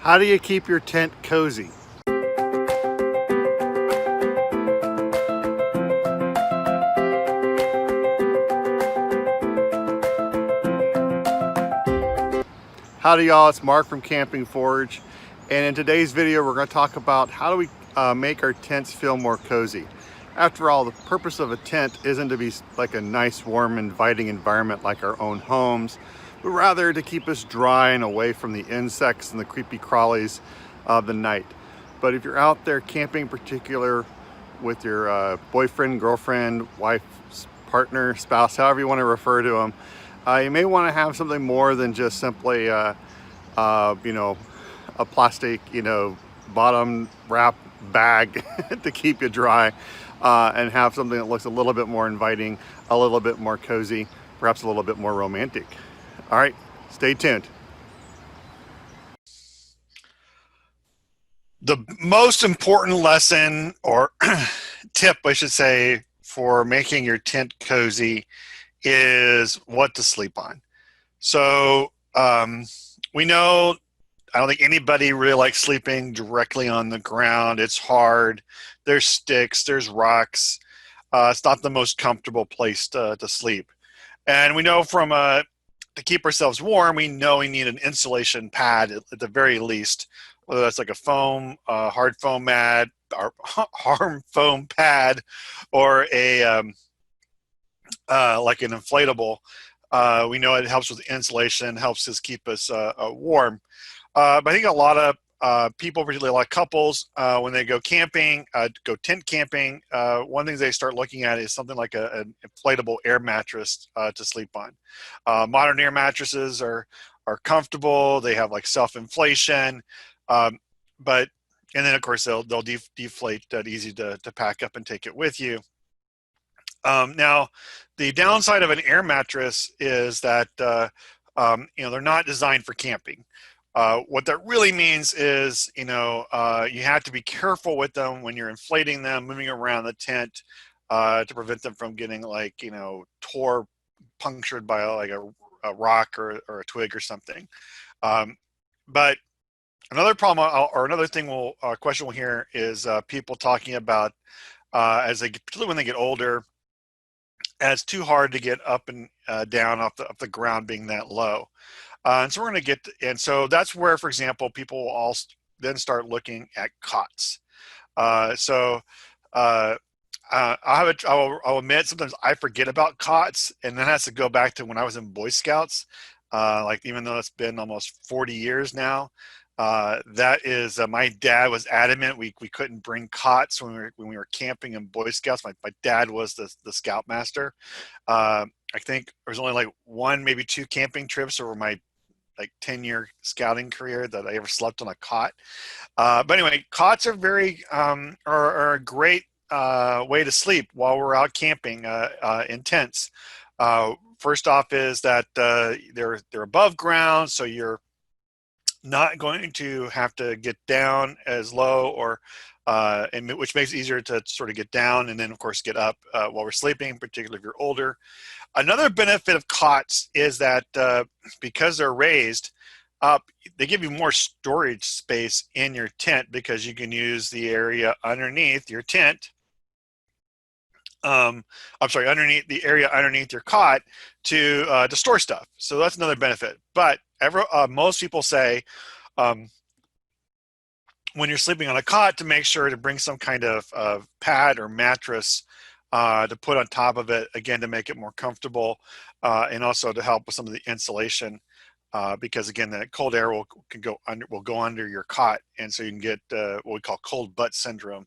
How do you keep your tent cozy? Howdy y'all, it's Mark from Camping Forge, and in today's video we're going to talk about how do we make our tents feel more cozy. After all, the purpose of a tent isn't to be like a nice, warm, inviting environment like our own homes, but rather to keep us dry and away from the insects and the creepy crawlies of the night. But if you're out there camping, in particular with your boyfriend, girlfriend, wife, partner, spouse, however you want to refer to them, you may want to have something more than just simply, a plastic, bottom wrap bag to keep you dry, and have something that looks a little bit more inviting, a little bit more cozy, perhaps a little bit more romantic. All right, stay tuned. The most important lesson or tip, I should say, for making your tent cozy is what to sleep on. So we know, I don't think anybody really likes sleeping directly on the ground. It's hard. There's sticks, there's rocks. It's not the most comfortable place to sleep. And we know to keep ourselves warm, we know we need an insulation pad at the very least, whether that's like a foam, hard foam mat, or hard foam pad, or a like an inflatable. We know it helps with insulation, helps us keep us warm. But I think a lot of people, particularly a lot of couples, when they go camping, go tent camping, one of the things they start looking at is something like an inflatable air mattress to sleep on. Modern air mattresses are comfortable. They have like self-inflation, but and then of course they'll deflate that easy to pack up and take it with you. Now, the downside of an air mattress is that they're not designed for camping. What that really means is, you have to be careful with them when you're inflating them, moving around the tent, to prevent them from getting punctured by a rock or a twig or something. But another problem or another thing question we'll hear is people talking about particularly when they get older, and it's too hard to get up and down off the ground being that low. And so we're going to and so that's where, for example, people will all then start looking at cots. I'll admit sometimes I forget about cots, and that has to go back to when I was in Boy Scouts. Even though it's been almost 40 years now, that is my dad was adamant we couldn't bring cots when we were camping in Boy Scouts. My dad was the scoutmaster. I think there was only like one, maybe two camping trips over my 10-year scouting career that I ever slept on a cot. But anyway, cots are are a great way to sleep while we're out camping in tents. First off is that they're above ground, so you're not going to have to get down as low, which makes it easier to sort of get down and then of course get up while we're sleeping, particularly if you're older. Another benefit of cots is that because they're raised up, they give you more storage space in your tent because you can use the area underneath your tent. Underneath the area underneath your cot to store stuff. So that's another benefit. But most people say when you're sleeping on a cot to make sure to bring some kind of pad or mattress to put on top of it, again, to make it more comfortable, and also to help with some of the insulation, because again, the cold air will go under your cot, and so you can get what we call cold butt syndrome,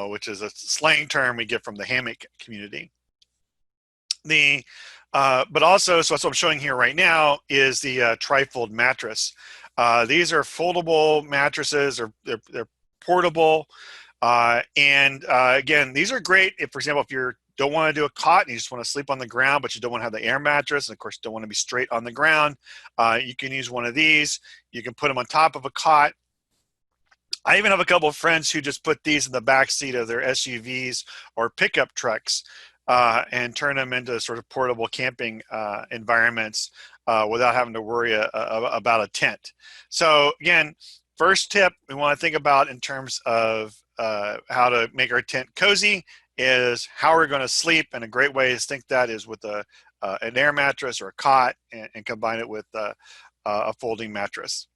which is a slang term we get from the hammock community. But also, so that's what I'm showing here right now is the trifold mattress. These are foldable mattresses, or they're portable. Again, these are great if, for example, if you don't want to do a cot and you just want to sleep on the ground, but you don't want to have the air mattress, and of course don't want to be straight on the ground, you can use one of these. You can put them on top of a cot. I even have a couple of friends who just put these in the back seat of their SUVs or pickup trucks and turn them into sort of portable camping environments without having to worry about a tent. So again, first tip we want to think about in terms of how to make our tent cozy is how we're going to sleep. And a great way to think that is with an air mattress or a cot, and combine it with a folding mattress.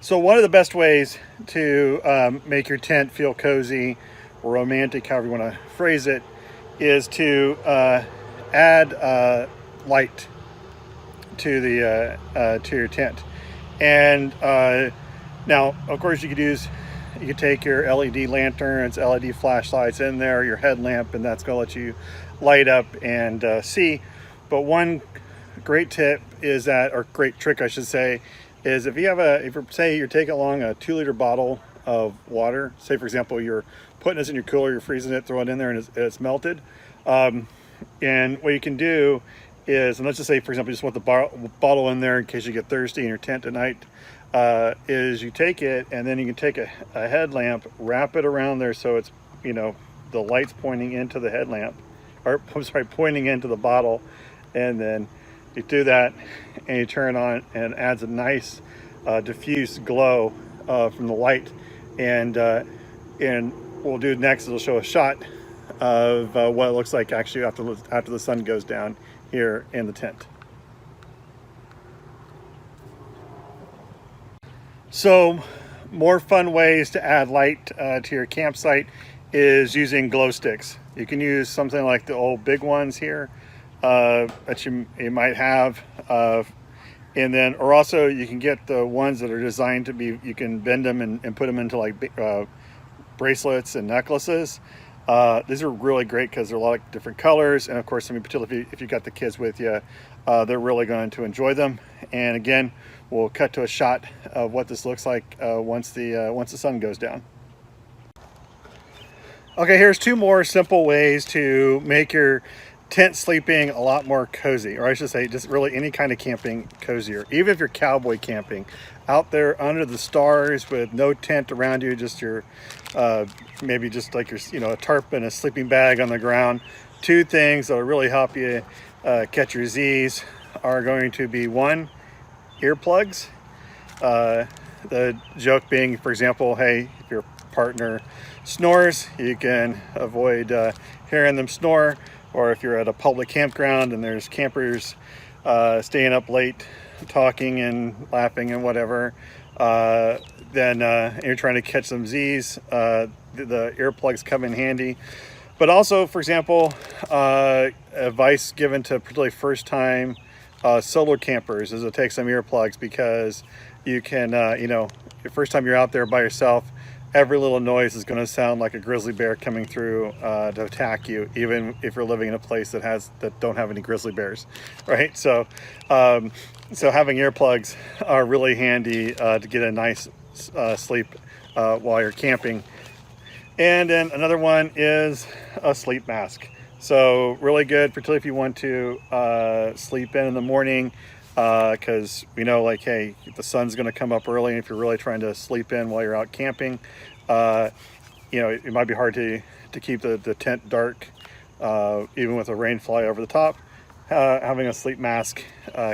So one of the best ways to make your tent feel cozy or romantic, however you want to phrase it, is to add light to to your tent. And now, of course, you could take your LED lanterns, LED flashlights in there, your headlamp, and that's going to let you light up and see. But one great tip is that, or great trick, I should say, is if say you're taking along a 2-liter bottle of water, say for example you're putting this in your cooler, you're freezing it, throwing it in there, and it's melted. And what you can do is, and let's just say for example you just want the bottle in there in case you get thirsty in your tent at night, is you take it and then you can take a headlamp, wrap it around there so it's, the light's pointing into the headlamp, or I'm sorry, pointing into the bottle, and then you do that and you turn it on, and it adds a nice diffuse glow from the light. And what we'll do next is we'll show a shot of what it looks like actually after the sun goes down here in the tent. So more fun ways to add light to your campsite is using glow sticks. You can use something like the old big ones here that you might have, and then, or also you can get the ones that are designed to be, you can bend them and put them into like bracelets and necklaces. These are really great because they're a lot of different colors, and of course, particularly if you got the kids with you, they're really going to enjoy them. And again, we'll cut to a shot of what this looks like once the sun goes down. Okay, here's 2 more simple ways to make your tent sleeping a lot more cozy, or I should say just really any kind of camping cozier. Even if you're cowboy camping out there under the stars with no tent around you, just your maybe just like your a tarp and a sleeping bag on the ground. 2 things that will really help you catch your Z's are going to be, 1, earplugs. The joke being, for example, hey, if your partner snores, you can avoid hearing them snore. Or if you're at a public campground and there's campers staying up late talking and laughing and whatever, then you're trying to catch some Z's, the earplugs come in handy. But also, for example, advice given to particularly first-time solo campers is to take some earplugs, because you can, the first time you're out there by yourself, every little noise is going to sound like a grizzly bear coming through to attack you, even if you're living in a place that don't have any grizzly bears, right? So having earplugs are really handy to get a nice sleep while you're camping. And then another one is a sleep mask. So really good, particularly if you want to sleep in the morning, because we know, like, hey, the sun's going to come up early, and if you're really trying to sleep in while you're out camping, it might be hard to keep the tent dark, even with a rain fly over the top. Having a sleep mask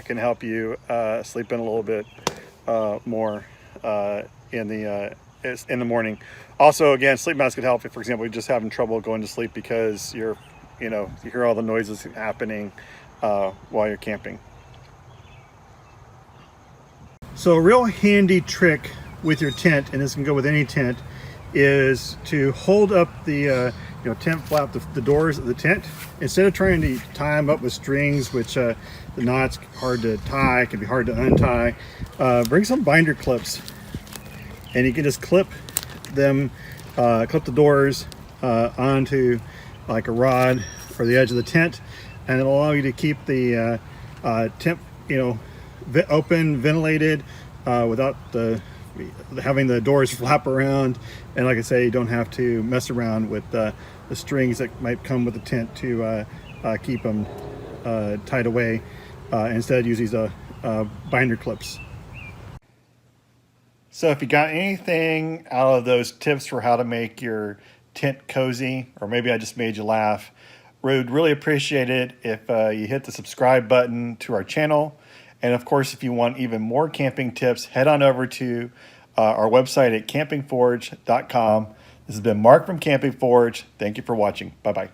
can help you sleep in a little bit more in the morning. Also, again, sleep mask could help if, for example, you're just having trouble going to sleep because you hear all the noises happening while you're camping. So a real handy trick with your tent, and this can go with any tent, is to hold up the tent flap, the doors of the tent. Instead of trying to tie them up with strings, which the knots hard to tie, can be hard to untie, bring some binder clips, and you can just clip them, clip the doors onto like a rod or the edge of the tent, and it'll allow you to keep the tent open, ventilated, without having the doors flap around. And like I say, you don't have to mess around with the strings that might come with the tent to keep them tied away. Instead, use these binder clips. So if you got anything out of those tips for how to make your tent cozy, or maybe I just made you laugh, We would really appreciate it if you hit the subscribe button to our channel. And of course, if you want even more camping tips, head on over to our website at campingforge.com. This has been Mark from Camping Forge. Thank you for watching. Bye-bye.